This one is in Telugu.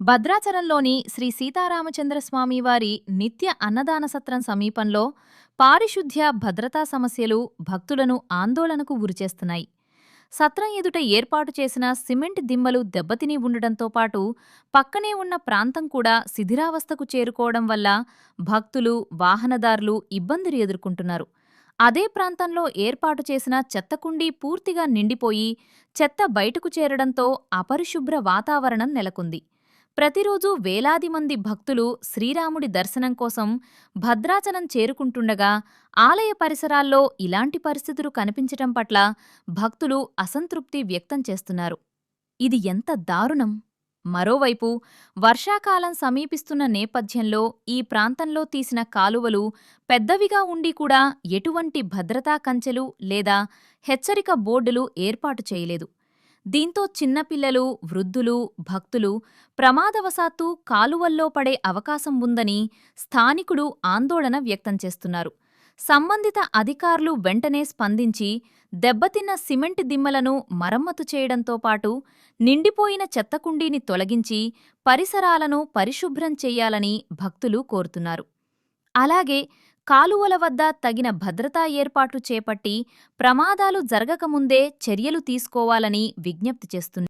భద్రాచలంలోని శ్రీ సీతారామచంద్రస్వామి వారి నిత్య అన్నదాన సత్రం సమీపంలో పారిశుద్ధ్య భద్రతా సమస్యలు భక్తులను ఆందోళనకు గురిచేస్తున్నాయి. సత్రం ఎదుట ఏర్పాటు చేసిన సిమెంట్ దిమ్మలు దెబ్బతిని ఉండటంతో పాటు పక్కనే ఉన్న ప్రాంతం కూడా శిథిలావస్థకు చేరుకోవడం వల్ల భక్తులు, వాహనదారులు ఇబ్బందులు ఎదుర్కొంటున్నారు. అదే ప్రాంతంలో ఏర్పాటు చేసిన చెత్తకుండీ పూర్తిగా నిండిపోయి చెత్త బయటకు చేరడంతో అపరిశుభ్ర వాతావరణం నెలకొంది. ప్రతిరోజూ వేలాది మంది భక్తులు శ్రీరాముడి దర్శనం కోసం భద్రాచలం చేరుకుంటుండగా ఆలయ పరిసరాల్లో ఇలాంటి పరిస్థితులు కనిపించటం పట్ల భక్తులు అసంతృప్తి వ్యక్తం చేస్తున్నారు. ఇది ఎంత దారుణం! మరోవైపు వర్షాకాలం సమీపిస్తున్న నేపథ్యంలో ఈ ప్రాంతంలో తీసిన కాలువలు పెద్దవిగా ఉండి కూడా ఎటువంటి భద్రతా కంచెలు లేదా హెచ్చరిక బోర్డులు ఏర్పాటు చేయలేదు. దీంతో చిన్నపిల్లలు, వృద్ధులు, భక్తులు ప్రమాదవశాత్తు కాలువల్లో పడే అవకాశం ఉందని స్థానికులు ఆందోళన వ్యక్తం చేస్తున్నారు. సంబంధిత అధికారులు వెంటనే స్పందించి దెబ్బతిన్న సిమెంట్ దిమ్మలను మరమ్మతు చేయడంతో పాటు నిండిపోయిన చెత్తకుండీని తొలగించి పరిసరాలను పరిశుభ్రం చెయ్యాలని భక్తులు కోరుతున్నారు. అలాగే కాలువల వద్ద తగిన భద్రతా ఏర్పాట్లు చేపట్టి ప్రమాదాలు జరగకముందే చర్యలు తీసుకోవాలని విజ్ఞప్తి చేస్తున్నారు.